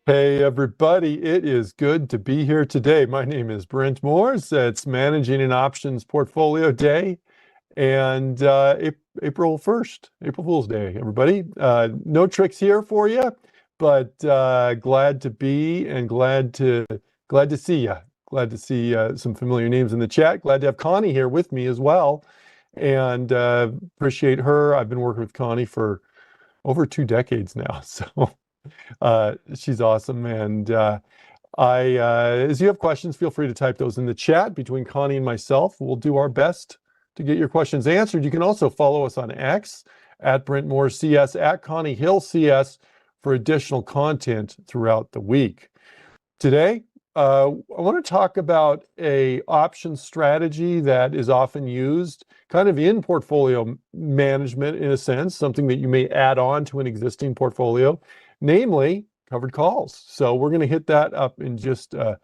Hey everybody, it is good to be here today. My name is Brent Moores. It's Managing an Options Portfolio Day and April 1st, April Fool's Day, everybody. No tricks here for you, but glad to be and glad to see you. Glad to see some familiar names in the chat. Glad to have Connie here with me as well, and appreciate her. I've been working with Connie for over 2 decades now, so she's awesome. And as you have questions, feel free to type those in the chat between Connie and myself. We'll do our best to get your questions answered. You can also follow us on X at Brent Moore CS, at Connie Hill CS for additional content throughout the week. Today, I want to talk about a option strategy that is often used kind of in portfolio management in a sense, something that you may add on to an existing portfolio, namely covered calls. So we're going to hit that up in just a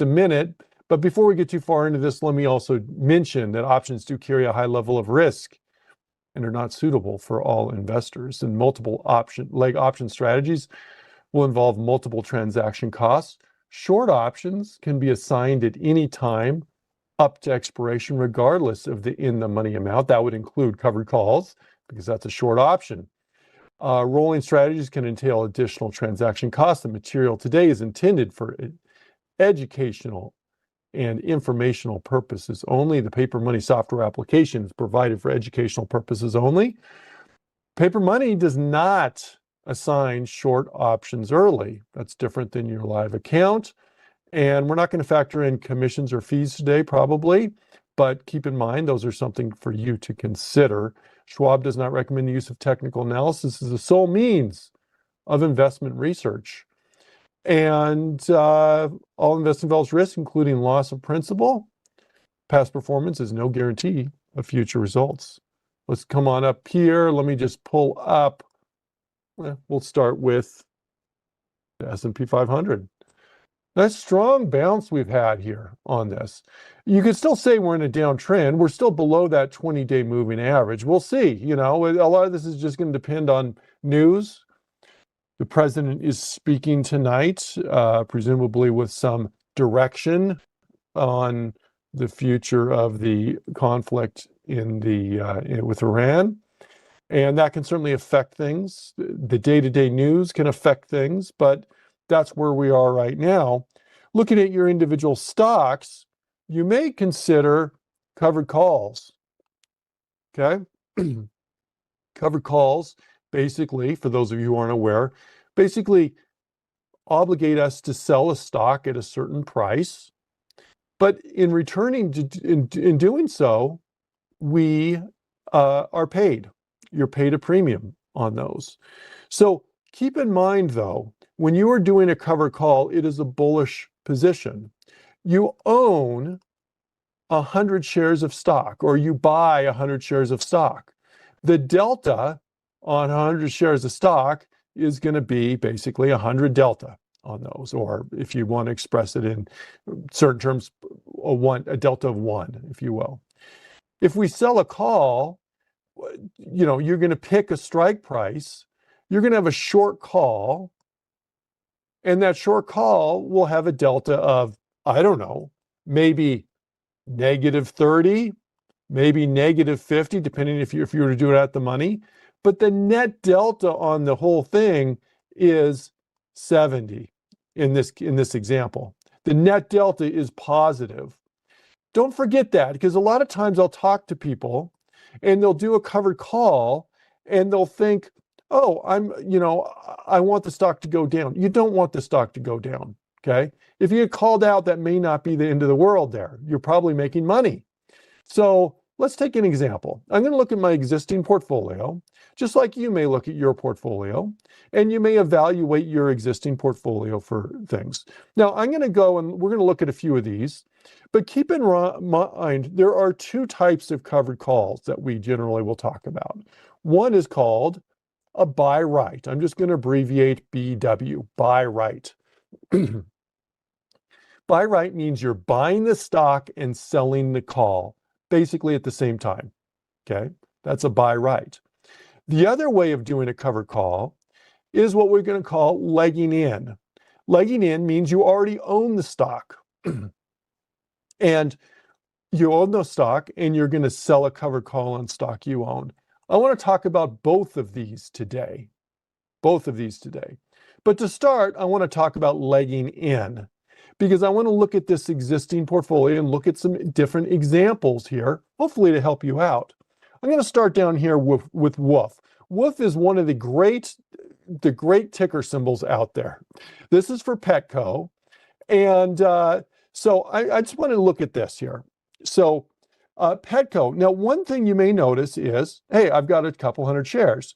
minute. But before we get too far into this, let me also mention that options do carry a high level of risk and are not suitable for all investors. And multiple option strategies will involve multiple transaction costs. Short options can be assigned at any time up to expiration, regardless of the in-the-money amount. That would include covered calls, because that's a short option. Rolling strategies can entail additional transaction costs. The material today is intended for educational and informational purposes only. The Paper Money software application is provided for educational purposes only. Paper Money does not assign short options early. That's different than your live account. And we're not going to factor in commissions or fees today, probably, but keep in mind, those are something for you to consider. Schwab does not recommend the use of technical analysis as the sole means of investment research. And all investment involves risk, including loss of principal. Past performance is no guarantee of future results. Let's come on up here. Let me just pull up. We'll start with the S&P 500. Nice strong bounce we've had here on this. You could still say we're in a downtrend. We're still below that 20-day moving average. We'll see. You know, a lot of this is just going to depend on news. The president is speaking tonight, presumably with some direction on the future of the conflict with Iran. And that can certainly affect things. The day-to-day news can affect things, but that's where we are right now. Looking at your individual stocks, you may consider covered calls. Okay? Covered calls, basically, for those of you who aren't aware, basically obligate us to sell a stock at a certain price. But in returning in doing so, we are paid. You're paid a premium on those. So keep in mind, though, when you are doing a covered call, it is a bullish position. You own 100 shares of stock, or you buy 100 shares of stock. The delta on 100 shares of stock is going to be basically 100 delta on those, or if you want to express it in certain terms, a delta of 1, if you will. If we sell a call, you know, you're going to pick a strike price, you're going to have a short call, and that short call will have a delta of, I don't know, maybe -30, maybe -50, depending if you were to do it at the money. But the net delta on the whole thing is 70 in this example. The net delta is positive. Don't forget that, because a lot of times I'll talk to people and they'll do a covered call and they'll think, oh, I want the stock to go down. You don't want the stock to go down, okay? If you get called out, that may not be the end of the world there. You're probably making money. So let's take an example. I'm going to look at my existing portfolio, just like you may look at your portfolio, and you may evaluate your existing portfolio for things. Now, I'm going to go and we're going to look at a few of these, but keep in mind, there are 2 types of covered calls that we generally will talk about. One is called a buy right. I'm just going to abbreviate BW, buy right. Buy right means you're buying the stock and selling the call, basically at the same time, okay? That's a buy right. The other way of doing a covered call is what we're going to call legging in. Legging in means you already own the stock. And you own the stock and you're going to sell a covered call on stock you own. I want to talk about both of these today. But to start, I want to talk about legging in, because I want to look at this existing portfolio and look at some different examples here, hopefully to help you out. I'm going to start down here with WOOF. WOOF is one of the great ticker symbols out there. This is for Petco. And so I just want to look at this here. So Petco. Now, one thing you may notice is, hey, I've got a couple hundred shares.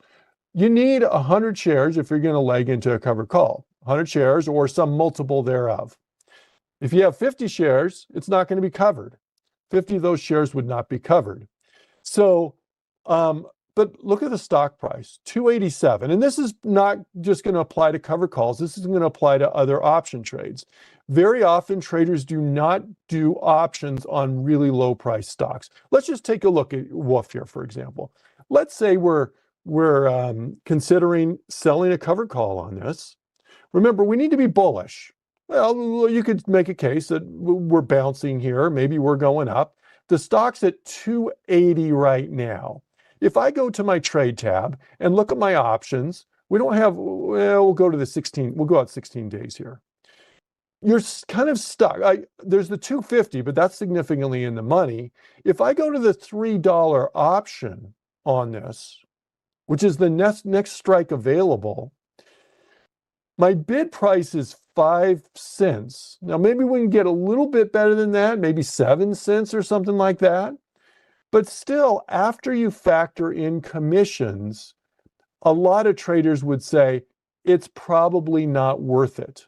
You need 100 shares if you're going to leg into a covered call, 100 shares or some multiple thereof. If you have 50 shares, it's not going to be covered. 50 of those shares would not be covered. So, but look at the stock price, 287. And this is not just going to apply to covered calls. This is going to apply to other option trades. Very often, traders do not do options on really low price stocks. Let's just take a look at WOOF here, for example. Let's say we're considering selling a covered call on this. Remember, we need to be bullish. Well, you could make a case that we're bouncing here. Maybe we're going up. The stock's at 280 right now. If I go to my trade tab and look at my options, we don't have, well, we'll go to the 16, we'll go out 16 days here. You're kind of stuck. There's the 250, but that's significantly in the money. If I go to the $3 option on this, which is the next strike available, my bid price is 5 cents. Now, maybe we can get a little bit better than that, maybe 7 cents or something like that. But still, after you factor in commissions, a lot of traders would say it's probably not worth it.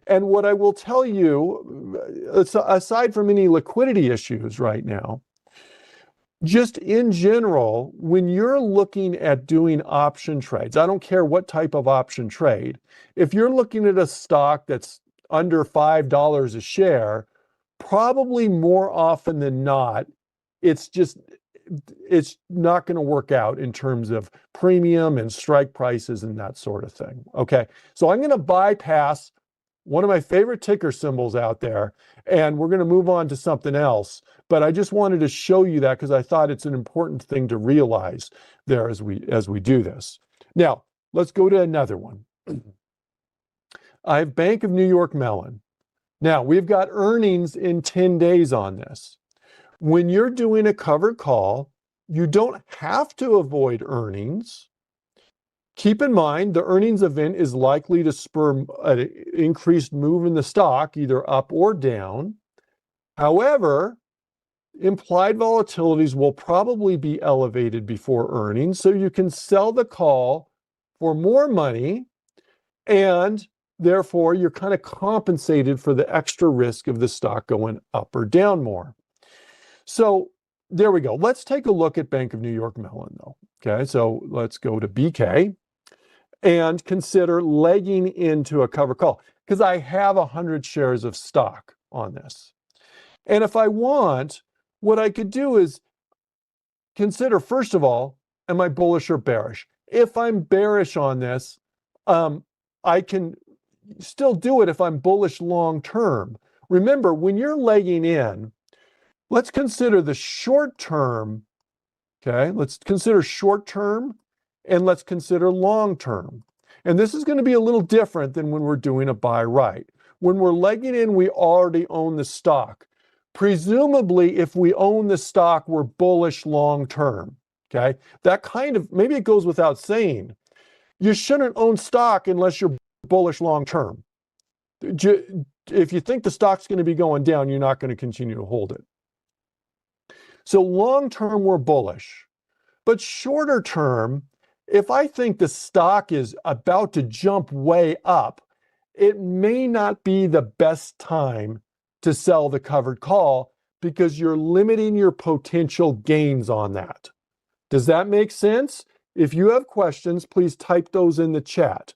And what I will tell you, aside from any liquidity issues right now, just in general, when you're looking at doing option trades, I don't care what type of option trade, if you're looking at a stock that's under $5 a share, probably more often than not, it's not going to work out in terms of premium and strike prices and that sort of thing. Okay, so I'm going to bypass one of my favorite ticker symbols out there, and we're going to move on to something else. But I just wanted to show you that because I thought it's an important thing to realize there as we do this. Now, let's go to another one. I have Bank of New York Mellon. Now, we've got earnings in 10 days on this. When you're doing a covered call, you don't have to avoid earnings. Keep in mind, the earnings event is likely to spur an increased move in the stock, either up or down. However, implied volatilities will probably be elevated before earnings, so you can sell the call for more money, and therefore you're kind of compensated for the extra risk of the stock going up or down more. So there we go. Let's take a look at Bank of New York Mellon, though. Okay, so let's go to BK and consider legging into a covered call, because I have 100 shares of stock on this. And if I want, what I could do is consider, first of all, am I bullish or bearish? If I'm bearish on this, I can still do it if I'm bullish long term. Remember, when you're legging in, let's consider the short term. Okay, let's consider short term and let's consider long term. And this is going to be a little different than when we're doing a buy right. When we're legging in, we already own the stock. Presumably, if we own the stock, we're bullish long term. Okay, that kind of, maybe it goes without saying, you shouldn't own stock unless you're bullish long term. If you think the stock's going to be going down, you're not going to continue to hold it. So long term, we're bullish. But shorter term, if I think the stock is about to jump way up, it may not be the best time to sell the covered call because you're limiting your potential gains on that. Does that make sense? If you have questions, please type those in the chat.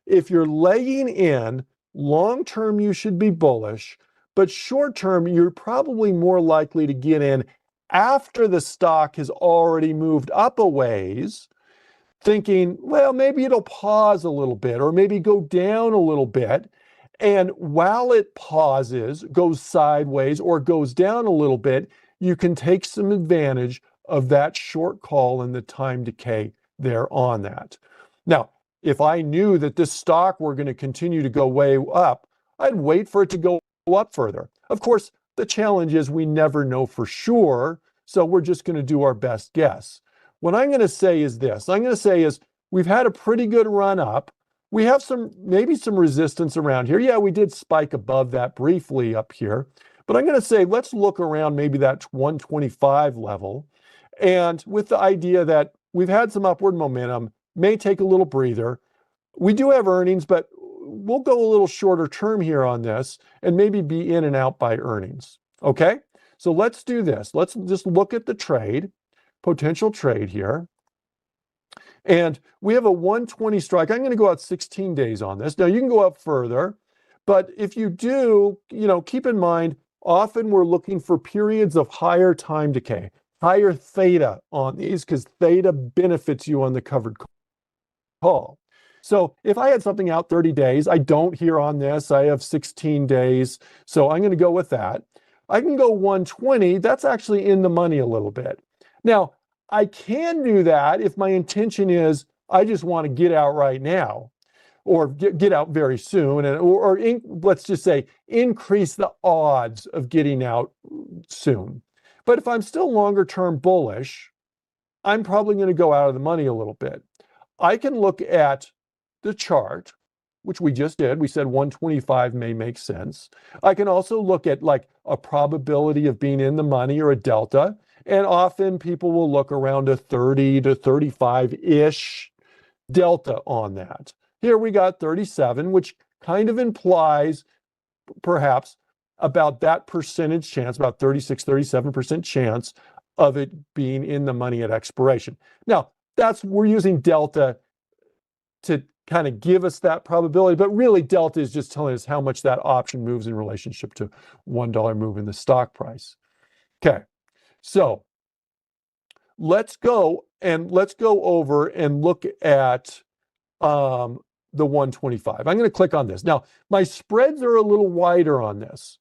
If you're legging in, long term, you should be bullish, but short term, you're probably more likely to get in after the stock has already moved up a ways, thinking, well, maybe it'll pause a little bit or maybe go down a little bit. And while it pauses, goes sideways, or goes down a little bit, you can take some advantage of that short call and the time decay there on that. Now, if I knew that this stock were going to continue to go way up, I'd wait for it to go up further. Of course, the challenge is we never know for sure, so we're just going to do our best guess. What I'm going to say is this. I'm going to say is we've had a pretty good run up. We have maybe some resistance around here. Yeah, we did spike above that briefly up here. But I'm going to say let's look around maybe that 125 level. And with the idea that we've had some upward momentum, may take a little breather. We do have earnings, but we'll go a little shorter term here on this and maybe be in and out by earnings. Okay, so let's do this. Let's just look at the trade, potential trade here. And we have a 120 strike. I'm going to go out 16 days on this. Now you can go up further, but if you do, keep in mind, often we're looking for periods of higher time decay, higher theta on these, because theta benefits you on the covered call. So if I had something out 30 days, I don't here on this, I have 16 days. So I'm going to go with that. I can go 120. That's actually in the money a little bit. Now, I can do that if my intention is I just want to get out right now, or get out very soon, or let's just say increase the odds of getting out soon. But if I'm still longer term bullish, I'm probably going to go out of the money a little bit. I can look at the chart, which we just did. We said 125 may make sense. I can also look at like a probability of being in the money or a delta. And often people will look around a 30 to 35-ish delta on that. Here we got 37, which kind of implies perhaps about that percentage chance, about 36, 37% chance of it being in the money at expiration. Now, we're using delta to kind of give us that probability, but really delta is just telling us how much that option moves in relationship to $1 move in the stock price. Okay. So let's go over and look at the 125. I'm going to click on this. Now, my spreads are a little wider on this.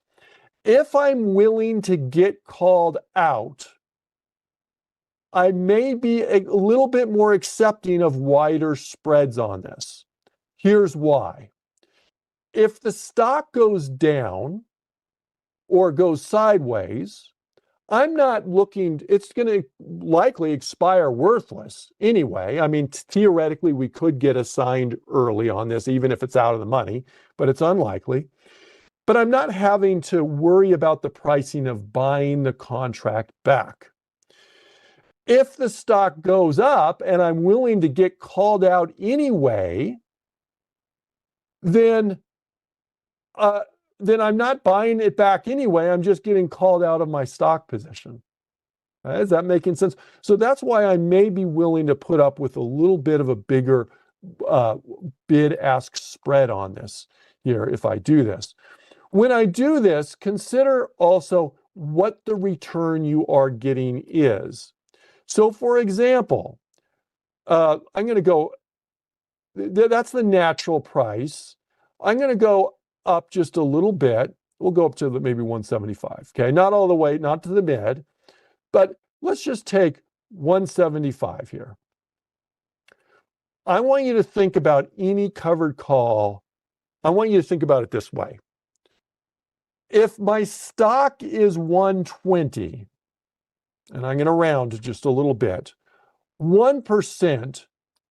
If I'm willing to get called out, I may be a little bit more accepting of wider spreads on this. Here's why. If the stock goes down or goes sideways, I'm not looking, it's going to likely expire worthless anyway. I mean, theoretically, we could get assigned early on this, even if it's out of the money, but it's unlikely. But I'm not having to worry about the pricing of buying the contract back. If the stock goes up and I'm willing to get called out anyway, then I'm not buying it back anyway. I'm just getting called out of my stock position. Is that making sense? So that's why I may be willing to put up with a little bit of a bigger bid-ask spread on this here if I do this. When I do this, consider also what the return you are getting is. So for example, I'm going to go, that's the natural price. I'm going to go up just a little bit. We'll go up to maybe 175. Okay, not all the way, not to the mid, but let's just take 175 here. I want you to think about any covered call. I want you to think about it this way. If my stock is 120, and I'm going to round just a little bit, 1%,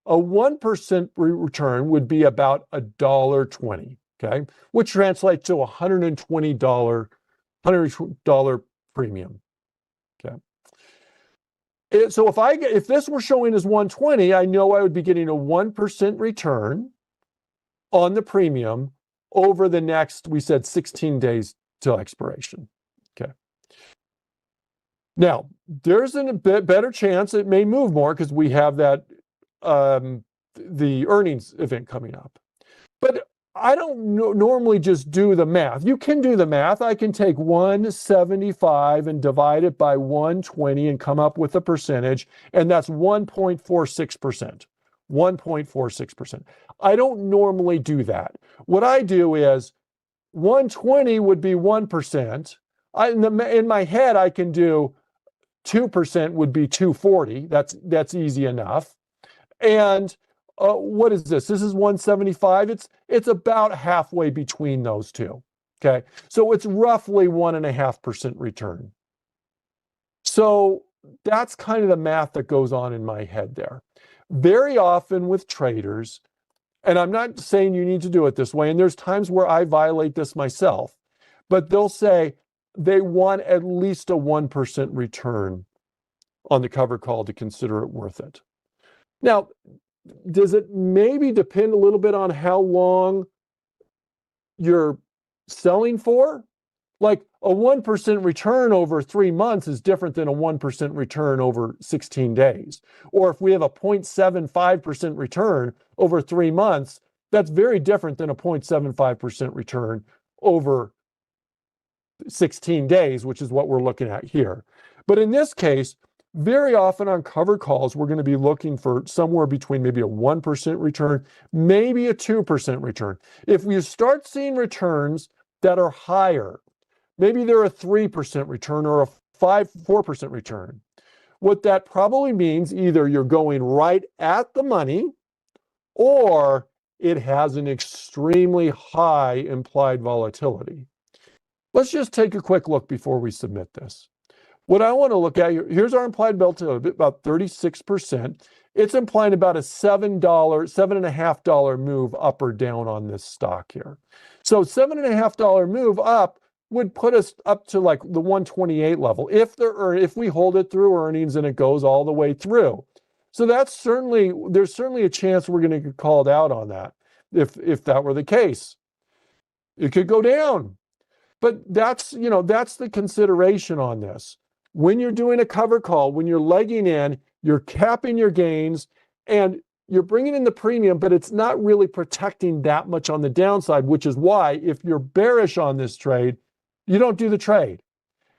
a 1% return would be about $1.20. Okay, which translates to $120 premium. Okay, so if this were showing as 120, I know I would be getting a 1% return on the premium over the next, we said 16 days till expiration. Okay. Now there's a bit better chance it may move more because we have that the earnings event coming up, but I don't normally just do the math. You can do the math. I can take 175 and divide it by 120 and come up with a percentage, and that's 1.46%. 1.46%. I don't normally do that. What I do is 120 would be 1%. In my head, I can do 2% would be 240. That's easy enough. And what is this? This is 175. It's about halfway between those two. Okay, so it's roughly 1.5% return. So that's kind of the math that goes on in my head there. Very often with traders, and I'm not saying you need to do it this way, and there's times where I violate this myself, but they'll say they want at least a 1% return on the covered call to consider it worth it. Now, does it maybe depend a little bit on how long you're selling for? Like a 1% return over 3 months is different than a 1% return over 16 days. Or if we have a 0.75% return over 3 months, that's very different than a 0.75% return over 16 days, which is what we're looking at here. But in this case, very often on covered calls, we're going to be looking for somewhere between maybe a 1% return, maybe a 2% return. If we start seeing returns that are higher, maybe they're a 3% return or a 4% return, what that probably means, either you're going right at the money or it has an extremely high implied volatility. Let's just take a quick look before we submit this. What I want to look at here, here's our implied volatility, about 36%. It's implying about a $7.5 move up or down on this stock here. So $7.5 move up would put us up to like the 128 level if we hold it through earnings and it goes all the way through. So there's certainly a chance we're going to get called out on that if that were the case. It could go down. But that's the consideration on this. When you're doing a cover call, when you're legging in, you're capping your gains and you're bringing in the premium, but it's not really protecting that much on the downside, which is why if you're bearish on this trade, you don't do the trade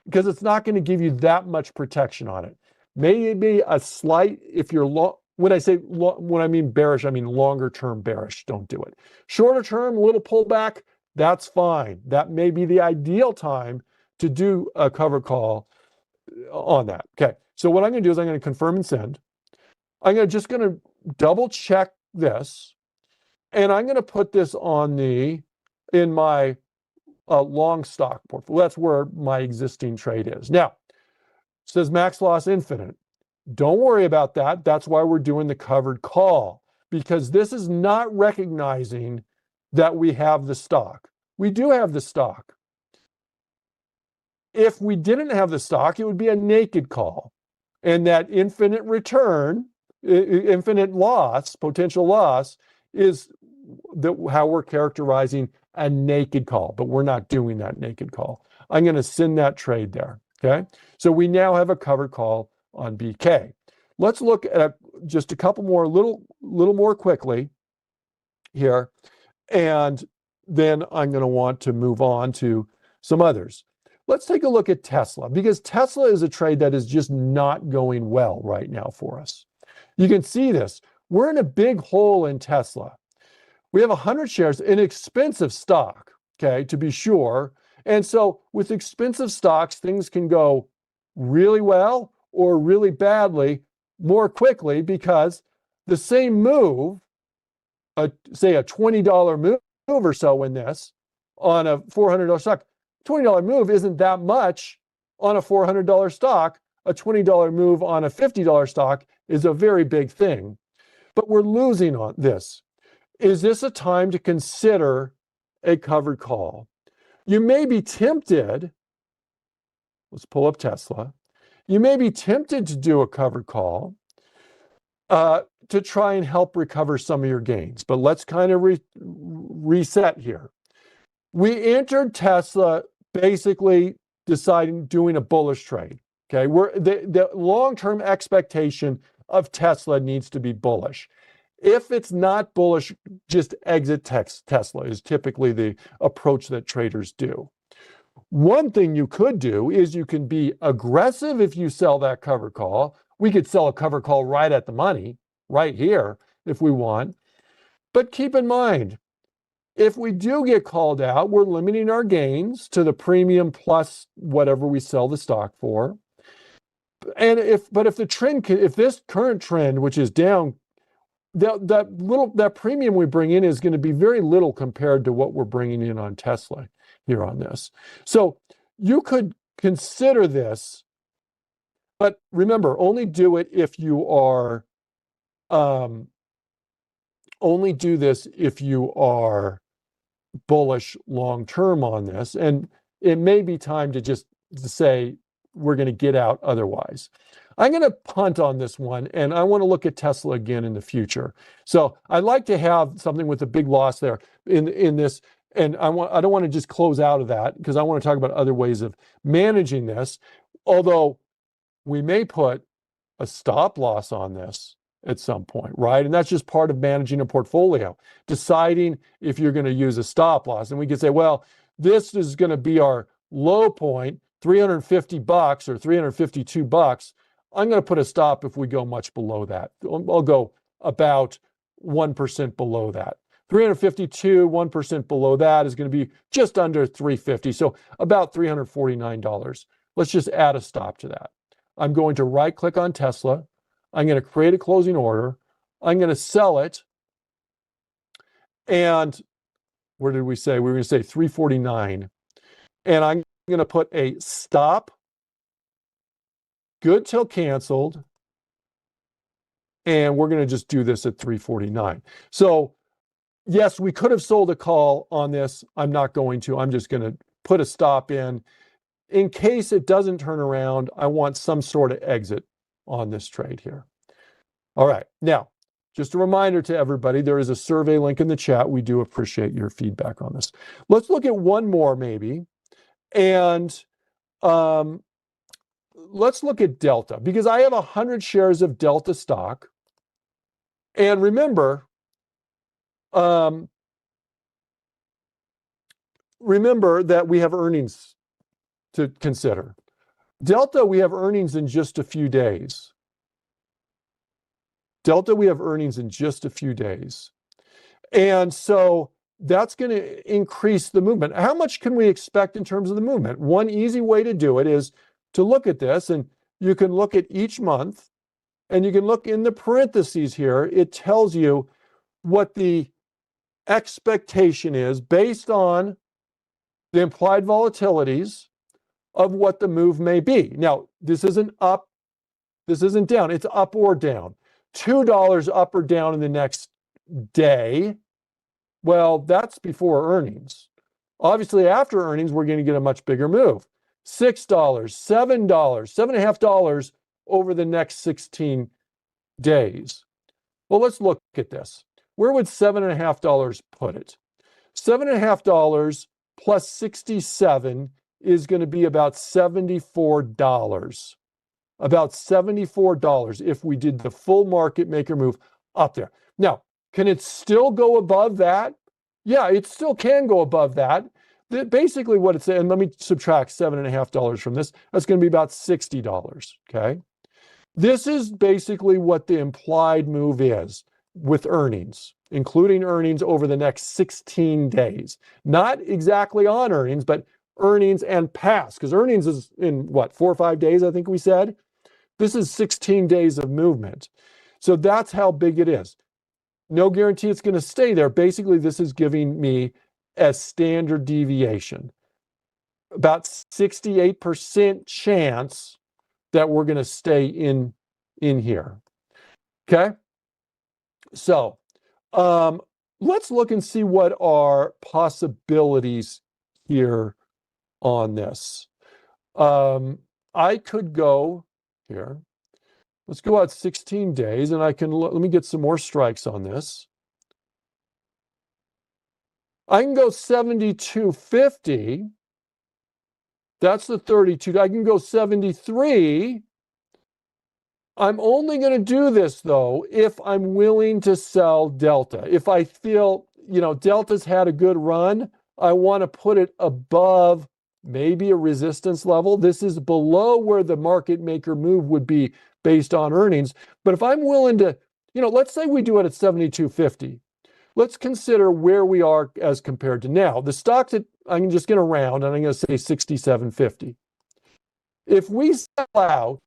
because it's not going to give you that much protection on it. Maybe a slight, if you're long, when I mean bearish, I mean longer term bearish, don't do it. Shorter term, a little pullback, that's fine. That may be the ideal time to do a cover call on that. Okay, so what I'm going to do is I'm going to confirm and send. I'm just going to double check this, and I'm going to put this in my long stock portfolio. That's where my existing trade is. Now, it says max loss infinite. Don't worry about that. That's why we're doing the covered call, because this is not recognizing that we have the stock. We do have the stock. If we didn't have the stock, it would be a naked call. And that infinite return, infinite loss, potential loss, is how we're characterizing a naked call. But we're not doing that naked call. I'm going to send that trade there. Okay. So we now have a covered call on BK. Let's look at just a couple more, little more quickly here. And then I'm going to want to move on to some others. Let's take a look at Tesla, because Tesla is a trade that is just not going well right now for us. You can see this. We're in a big hole in Tesla. We have 100 shares, an expensive stock, okay, to be sure. And so with expensive stocks, things can go really well or really badly more quickly, because the same move, say a $20 move or so in this on a $400 stock, $20 move isn't that much on a $400 stock. A $20 move on a $50 stock is a very big thing. But we're losing on this. Is this a time to consider a covered call? You may be tempted, let's pull up Tesla. You may be tempted to do a covered call to try and help recover some of your gains. But let's kind of reset here. We entered Tesla basically doing a bullish trade. Okay, the long-term expectation of Tesla needs to be bullish. If it's not bullish, just exit Tesla is typically the approach that traders do. One thing you could do is you can be aggressive if you sell that cover call. We could sell a cover call right at the money, right here, if we want. But keep in mind, If we do get called out, we're limiting our gains to the premium plus whatever we sell the stock for. And if this current trend, which is down, that premium we bring in is going to be very little compared to what we're bringing in on Tesla here on this. So you could consider this, but remember, only do it if you are, only do this if you are bullish long-term on this. And it may be time to just say, we're going to get out otherwise. I'm going to punt on this one, and I want to look at Tesla again in the future. So I'd like to have something with a big loss there in this, and I don't want to just close out of that because I want to talk about other ways of managing this, although we may put a stop loss on this at some point, right? And that's just part of managing a portfolio, deciding if you're going to use a stop loss. And we can say, well, this is going to be our low point, $350 or $352. I'm going to put a stop if we go much below that. I'll go about 1% below that. 352, 1% below that is going to be just under 350. So about $349. Let's just add a stop to that. I'm going to right click on Tesla. I'm going to create a closing order. I'm going to sell it. And where did we say? We were going to say 349. And I'm going to put a stop, good till canceled. And we're going to just do this at 349. So yes, we could have sold a call on this. I'm not going to. I'm just going to put a stop in case it doesn't turn around. I want some sort of exit on this trade here. All right. Now, just a reminder to everybody, there is a survey link in the chat. We do appreciate your feedback on this. Let's look at one more maybe. And let's look at Delta, because I have 100 shares of Delta stock. And remember, that we have earnings to consider. Delta, we have earnings in just a few days. And so that's going to increase the movement. How much can we expect in terms of the movement? One easy way to do it is to look at this, and you can look at each month, and you can look in the parentheses here. It tells you what the expectation is based on the implied volatilities of what the move may be. Now, this isn't up, this isn't down, it's up or down. $2 up or down in the next day, well, that's before earnings. Obviously, after earnings, we're going to get a much bigger move. $6, $7, $7.50 over the next 16 days. Well, let's look at this. Where would $7.50 put it? $7.50 plus 67 is going to be about $74. About $74 if we did the full market maker move up there. Now, can it still go above that? Yeah, it still can go above that. Basically what it's saying, and let me subtract $7.50 from this, that's going to be about $60, okay? This is basically what the implied move is with earnings, including earnings over the next 16 days. Not exactly on earnings, but earnings and past, because earnings is in what, 4 or 5 days, I think we said? This is 16 days of movement. So that's how big it is. No guarantee it's going to stay there. Basically, this is giving me a standard deviation. About 68% chance that we're going to stay in here. Okay? So let's look and see what are possibilities here on this. I could go here. Let's go out 16 days, and I can let me get some more strikes on this. I can go 72.50. That's the 32. I can go 73. I'm only going to do this, though, if I'm willing to sell Delta. If I feel, Delta's had a good run, I want to put it above maybe a resistance level. This is below where the market maker move would be based on earnings. But if I'm willing to, let's say we do it at 72.50. let's consider where we are as compared to now. The stock's at, I'm just going to round and I'm going to say 67.50. If we sell out,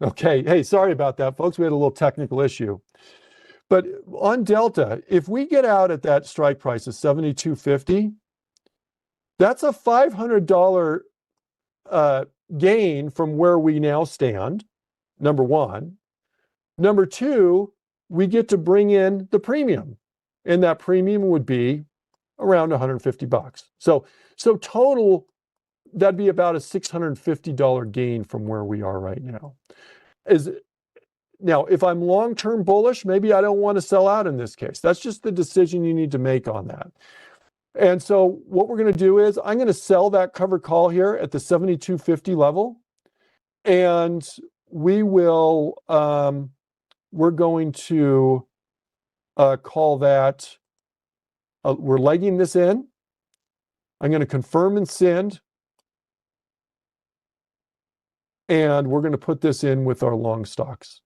okay, hey, sorry about that, folks. We had a little technical issue. But on Delta, if we get out at that strike price of 72.50, that's a $500 gain from where we now stand, number one. Number two, we get to bring in the premium, and that premium would be around $150. So total, that'd be about a $650 gain from where we are right now. Now, if I'm long-term bullish, maybe I don't want to sell out in this case. That's just the decision you need to make on that. And so what we're going to do is I'm going to sell that covered call here at the 72.50 level. And we will, we're going to call that, we're legging this in. I'm going to confirm and send. And we're going to put this in with our long stocks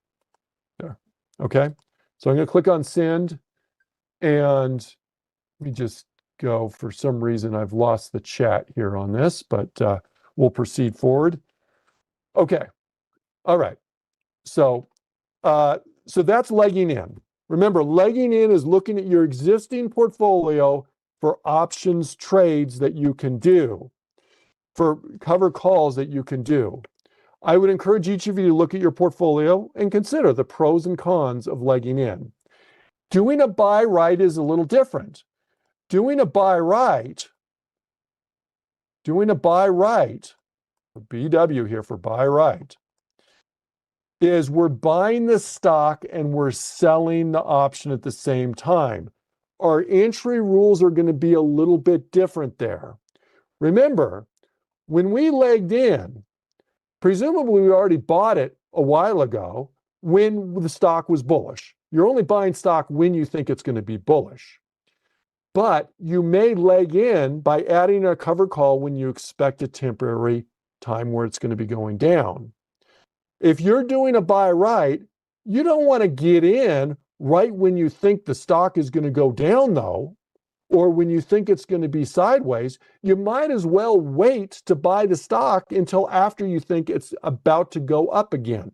there. Okay. So I'm going to click on send, and let me just go. For some reason, I've lost the chat here on this, but we'll proceed forward. Okay. All right. So that's legging in. Remember, legging in is looking at your existing portfolio for options trades that you can do, for cover calls that you can do. I would encourage each of you to look at your portfolio and consider the pros and cons of legging in. Doing a buy right is a little different. Doing a buy right, BW here for buy right, is we're buying the stock and we're selling the option at the same time. Our entry rules are going to be a little bit different there. Remember, when we legged in, presumably we already bought it a while ago when the stock was bullish. You're only buying stock when you think it's going to be bullish. But you may leg in by adding a cover call when you expect a temporary time where it's going to be going down. If you're doing a buy right, you don't want to get in right when you think the stock is going to go down, though, or when you think it's going to be sideways, you might as well wait to buy the stock until after you think it's about to go up again.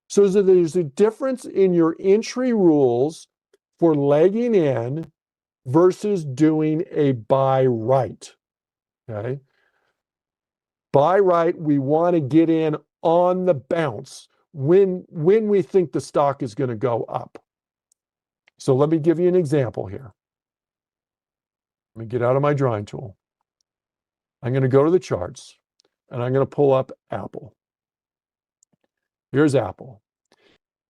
So there's a difference in your entry rules for legging in versus doing a buy right. Okay. Buy right, we want to get in on the bounce when we think the stock is going to go up. So let me give you an example here. Let me get out of my drawing tool. I'm going to go to the charts and I'm going to pull up Apple. Here's Apple.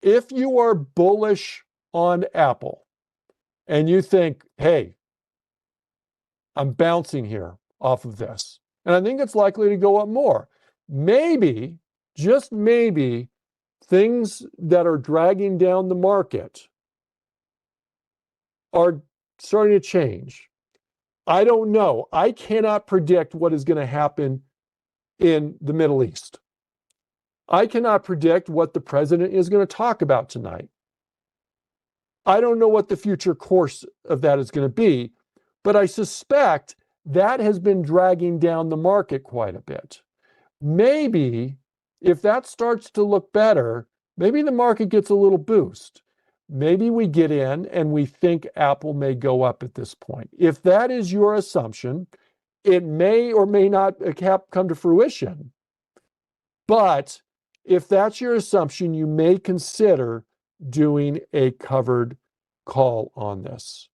If you are bullish on Apple and you think, hey, I'm bouncing here off of this, and I think it's likely to go up more, maybe, just maybe, things that are dragging down the market are starting to change. I don't know. I cannot predict what is going to happen in the Middle East. I cannot predict what the president is going to talk about tonight. I don't know what the future course of that is going to be, but I suspect that has been dragging down the market quite a bit. Maybe if that starts to look better, maybe the market gets a little boost. Maybe we get in and we think Apple may go up at this point. If that is your assumption, it may or may not come to fruition. But if that's your assumption, you may consider doing a covered call on this.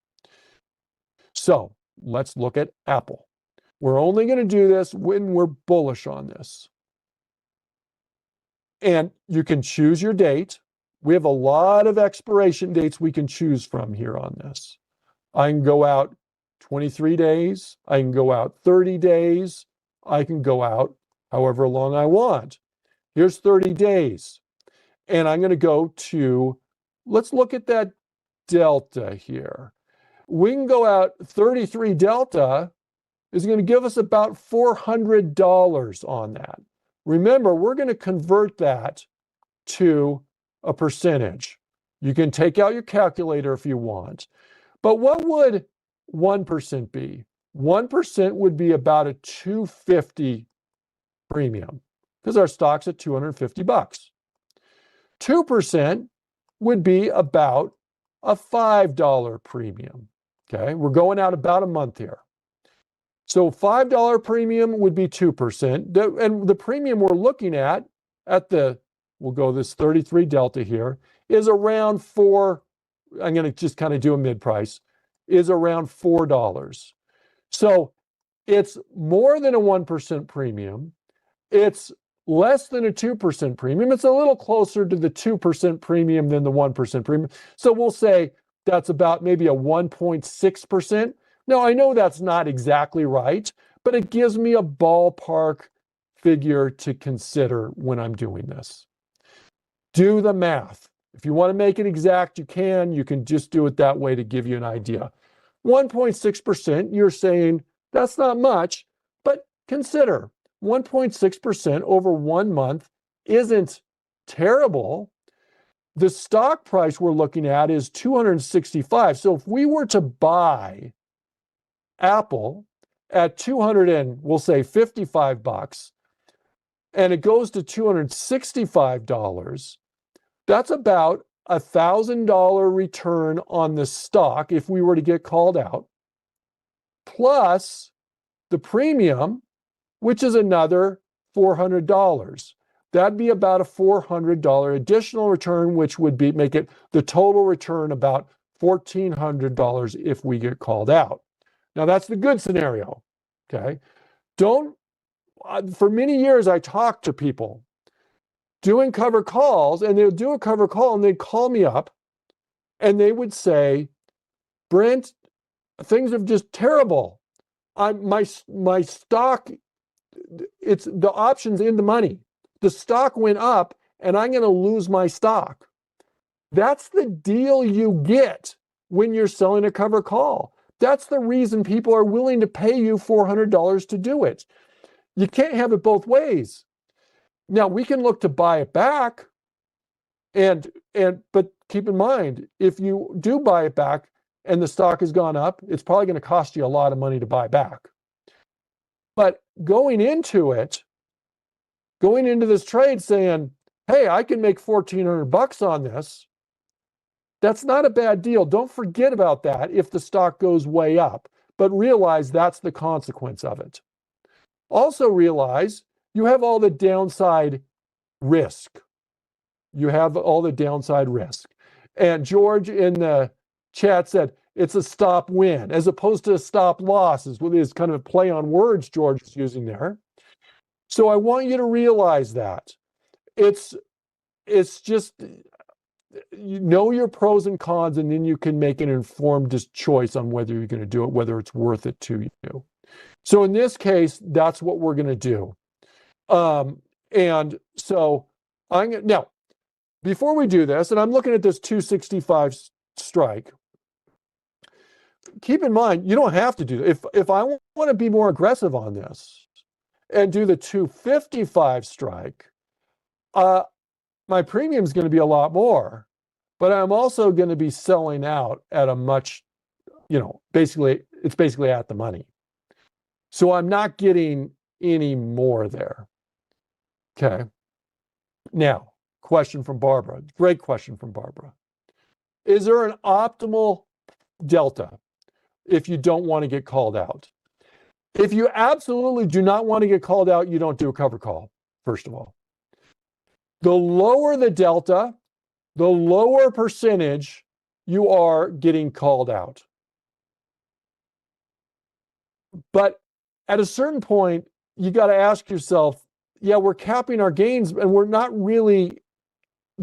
So let's look at Apple. We're only going to do this when we're bullish on this. And you can choose your date. We have a lot of expiration dates we can choose from here on this. I can go out 23 days. I can go out 30 days. I can go out however long I want. Here's 30 days. And I'm going to go to, let's look at that delta here. We can go out 33 delta is going to give us about $400 on that. Remember, we're going to convert that to a percentage. You can take out your calculator if you want. But what would 1% be? 1% would be about a $250 premium because our stock's at $250. 2% would be about a $5 premium. Okay, we're going out about a month here. So $5 premium would be 2%. And the premium we're looking at we'll go this 33 delta here, is around I'm going to just kind of do a mid price, is around $4. So it's more than a 1% premium. It's less than a 2% premium. It's a little closer to the 2% premium than the 1% premium. So we'll say that's about maybe a 1.6%. Now, I know that's not exactly right, but it gives me a ballpark figure to consider when I'm doing this. Do the math. If you want to make it exact, you can just do it that way to give you an idea. 1.6%, you're saying that's not much, but consider 1.6% over 1 month isn't terrible. The stock price we're looking at is $265. So if we were to buy Apple at we'll say $55, and it goes to $265, that's about $1,000 return on the stock if we were to get called out, plus the premium, which is another $400. That'd be about a $400 additional return, which would make it the total return about $1,400 if we get called out. Now, that's the good scenario, okay? For many years, I talked to people doing cover calls, and they would do a cover call, and they'd call me up, and they would say, Brent, things are just terrible. My stock, it's the option's in the money. The stock went up, and I'm going to lose my stock. That's the deal you get when you're selling a cover call. That's the reason people are willing to pay you $400 to do it. You can't have it both ways. Now, we can look to buy it back, but keep in mind, if you do buy it back and the stock has gone up, it's probably going to cost you a lot of money to buy back. But going into this trade saying, hey, I can make $1,400 on this, that's not a bad deal. Don't forget about that if the stock goes way up, but realize that's the consequence of it. Also realize you have all the downside risk. You have all the downside risk. And George in the chat said it's a stop win as opposed to a stop loss, is kind of a play on words George is using there. So I want you to realize that. It's just, you know your pros and cons, and then you can make an informed choice on whether you're going to do it, whether it's worth it to you. So in this case, that's what we're going to do. And so now, before we do this, and I'm looking at this 265 strike, keep in mind, you don't have to do it. If I want to be more aggressive on this and do the 255 strike, my premium is going to be a lot more, but I'm also going to be selling out at a much, it's basically at the money. So I'm not getting any more there. Okay. Now, question from Barbara. Great question from Barbara. Is there an optimal delta if you don't want to get called out? If you absolutely do not want to get called out, you don't do a cover call, first of all. The lower the delta, the lower percentage you are getting called out. But at a certain point, you got to ask yourself, yeah, we're capping our gains and we're not really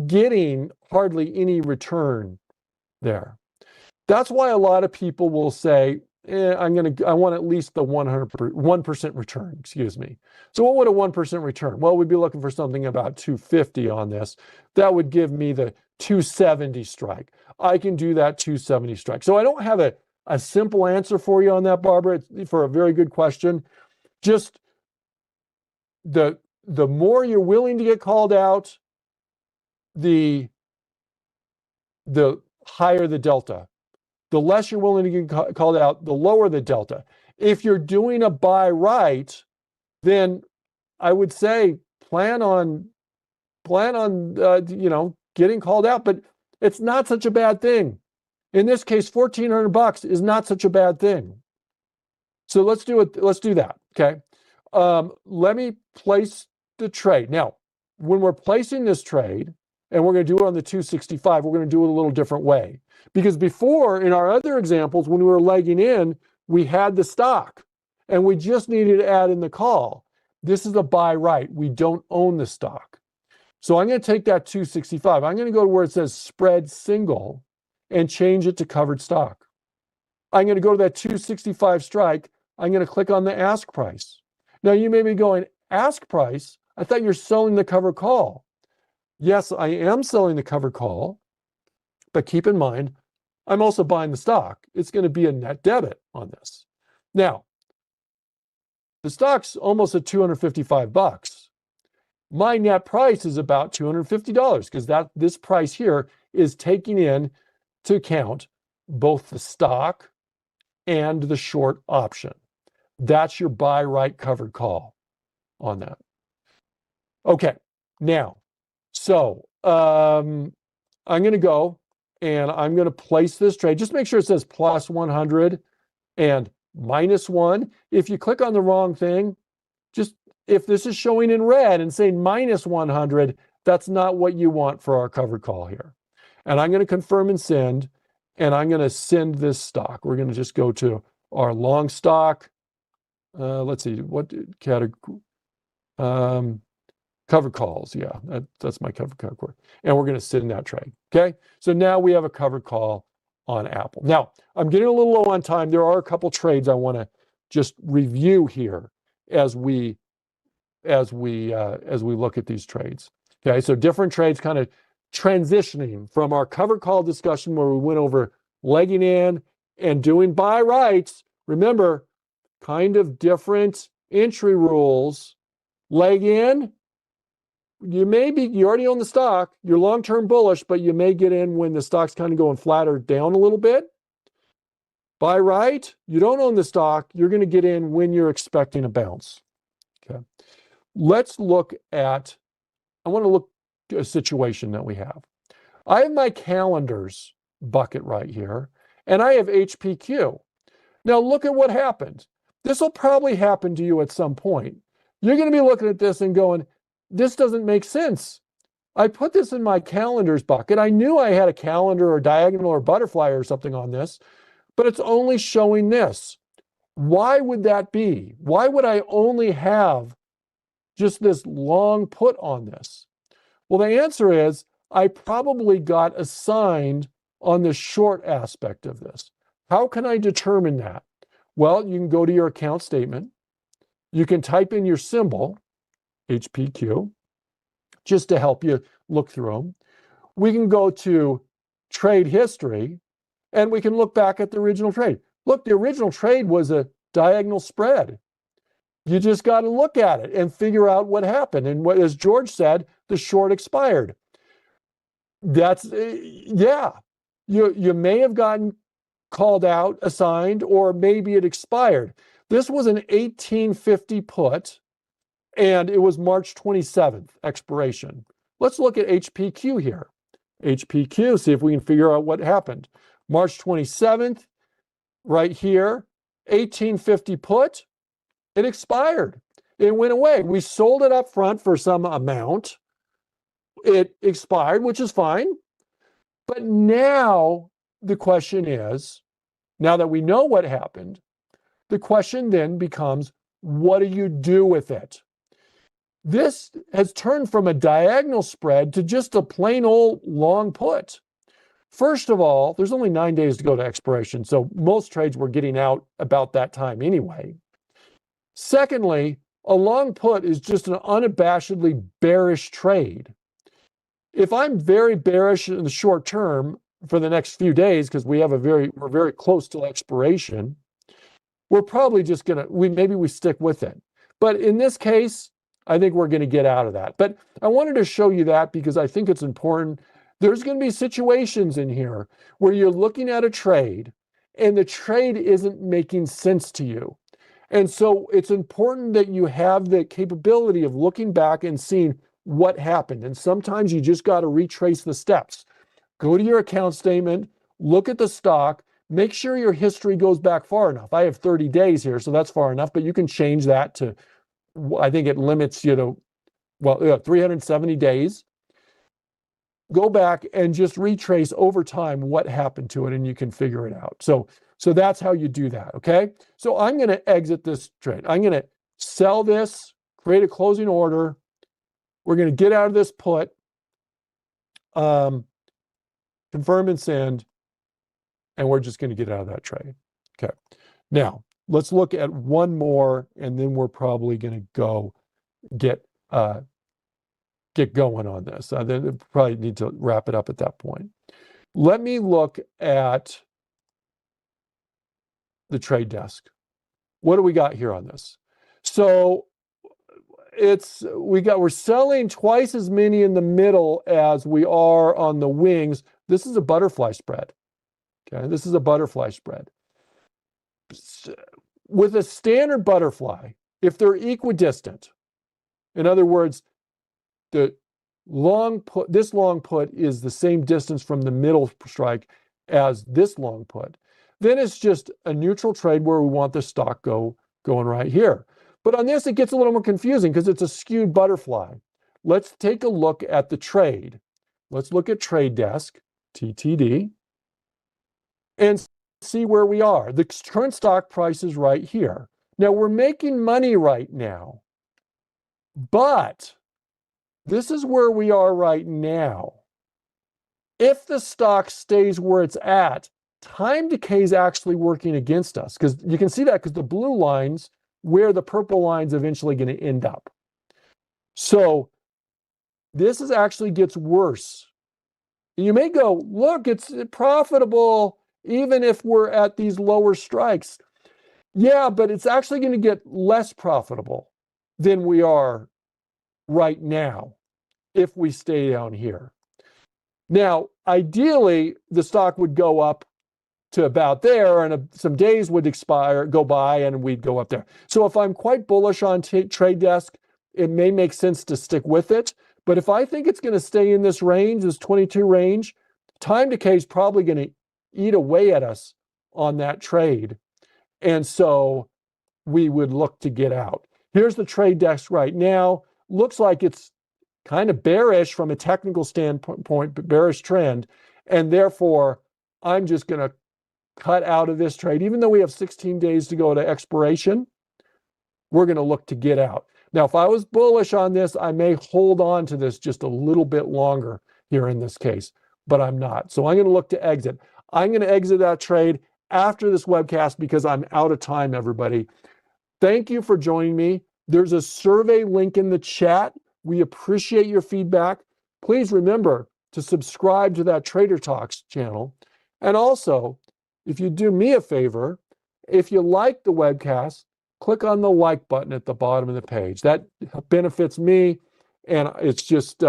getting hardly any return there. That's why a lot of people will say, I want at least the 1% return, excuse me. So what would a 1% return? Well, we'd be looking for something about 250 on this. That would give me the 270 strike. I can do that 270 strike. So I don't have a simple answer for you on that, Barbara. It's for a very good question. Just the more you're willing to get called out, the higher the delta. The less you're willing to get called out, the lower the delta. If you're doing a buy right, then I would say plan on getting called out, but it's not such a bad thing. In this case, $1,400 is not such a bad thing. So let's do it. Let's do that. Okay. Let me place the trade. Now, when we're placing this trade, and we're going to do it on the 265, we're going to do it a little different way. Because before, in our other examples, when we were legging in, we had the stock and we just needed to add in the call. This is a buy right. We don't own the stock. So I'm going to take that 265. I'm going to go to where it says spread single and change it to covered stock. I'm going to go to that 265 strike. I'm going to click on the ask price. Now you may be going, ask price? I thought you're selling the covered call. Yes, I am selling the covered call, but keep in mind, I'm also buying the stock. It's going to be a net debit on this. Now, the stock's almost at $255. My net price is about $250 because this price here is taking in to account both the stock and the short option. That's your buy right covered call on that. Okay, now, so I'm going to go and I'm going to place this trade. Just make sure it says plus 100 and minus 1. If you click on the wrong thing, just if this is showing in red and saying minus 100, that's not what you want for our covered call here. And I'm going to confirm and send, and I'm going to send this stock. We're going to just go to our long stock. Let's see, what category? Covered calls, yeah, that's my covered category. And we're going to send that trade, okay? So now we have a covered call on Apple. Now, I'm getting a little low on time. There are a couple trades I want to just review here as we look at these trades. Okay, so different trades kind of transitioning from our covered call discussion where we went over legging in and doing buy rights. Remember, kind of different entry rules. Leg in, you already own the stock, you're long-term bullish, but you may get in when the stock's kind of going flatter down a little bit. Buy right, you don't own the stock, you're going to get in when you're expecting a bounce. Okay. Let's look at, I want to look at a situation that we have. I have my calendars bucket right here, and I have HPQ. Now look at what happened. This will probably happen to you at some point. You're going to be looking at this and going, this doesn't make sense. I put this in my calendars bucket. I knew I had a calendar or diagonal or butterfly or something on this, but it's only showing this. Why would that be? Why would I only have just this long put on this? Well, the answer is I probably got assigned on the short aspect of this. How can I determine that? Well, you can go to your account statement. You can type in your symbol, HPQ, just to help you look through them. We can go to trade history, and we can look back at the original trade. Look, the original trade was a diagonal spread. You just got to look at it and figure out what happened. And what, as George said, the short expired. That's, yeah, you may have gotten called out, assigned, or maybe it expired. This was an 1850 put, and it was March 27th expiration. Let's look at HPQ here. HPQ, see if we can figure out what happened. March 27th, right here, 1850 put, it expired. It went away. We sold it up front for some amount. It expired, which is fine. But now the question is, now that we know what happened, the question then becomes, what do you do with it? This has turned from a diagonal spread to just a plain old long put. First of all, there's only 9 days to go to expiration, so most trades were getting out about that time anyway. Secondly, a long put is just an unabashedly bearish trade. If I'm very bearish in the short term for the next few days, because we're very close to expiration, we're probably just gonna, maybe we stick with it. But in this case, I think we're gonna get out of that. But I wanted to show you that because I think it's important. There's gonna be situations in here where you're looking at a trade and the trade isn't making sense to you. And so it's important that you have the capability of looking back and seeing what happened. And sometimes you just got to retrace the steps. Go to your account statement, look at the stock, make sure your history goes back far enough. I have 30 days here, so that's far enough, but you can change that to, I think it limits you to, 370 days. Go back and just retrace over time what happened to it, and you can figure it out. So that's how you do that, okay? So I'm going to exit this trade. I'm going to sell this, create a closing order. We're going to get out of this put, confirm and send, and we're just going to get out of that trade. Okay. Now, let's look at one more, and then we're probably going to go get going on this. Then we probably need to wrap it up at that point. Let me look at the trade desk. What do we got here on this? So we're selling twice as many in the middle as we are on the wings. This is a butterfly spread. Okay, this is a butterfly spread. With a standard butterfly, if they're equidistant, in other words, this long put is the same distance from the middle strike as this long put, then it's just a neutral trade where we want the stock going right here. But on this, it gets a little more confusing because it's a skewed butterfly. Let's take a look at the trade. Let's look at trade desk, TTD, and see where we are. The current stock price is right here. Now, we're making money right now, but this is where we are right now. If the stock stays where it's at, time decay is actually working against us, because you can see that because the blue lines where the purple line's eventually going to end up. So this actually gets worse. You may go, look, it's profitable even if we're at these lower strikes. Yeah, but it's actually going to get less profitable than we are right now. if we stay down here. Now, ideally, the stock would go up to about there, and some days would go by, and we'd go up there. So if I'm quite bullish on Trade Desk, it may make sense to stick with it. But if I think it's going to stay in this range, this 22 range, time decay is probably going to eat away at us on that trade. And so we would look to get out. Here's the Trade Desk right now. Looks like it's kind of bearish from a technical standpoint, but bearish trend. And therefore, I'm just going to cut out of this trade. Even though we have 16 days to go to expiration, we're going to look to get out. Now, if I was bullish on this, I may hold on to this just a little bit longer here in this case, but I'm not. So I'm going to look to exit. I'm going to exit that trade after this webcast because I'm out of time, everybody. Thank you for joining me. There's a survey link in the chat. We appreciate your feedback. Please remember to subscribe to that Trader Talks channel. And also, if you do me a favor, if you like the webcast, click on the like button at the bottom of the page. That benefits me, and it's just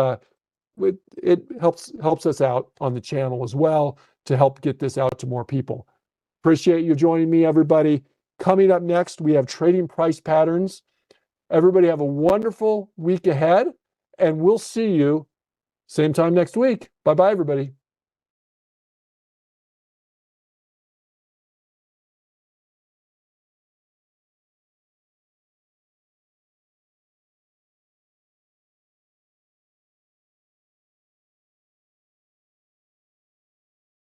it helps us out on the channel as well to help get this out to more people. Appreciate you joining me, everybody. Coming up next, we have trading price patterns. Everybody have a wonderful week ahead, and we'll see you same time next week. Bye-bye, everybody.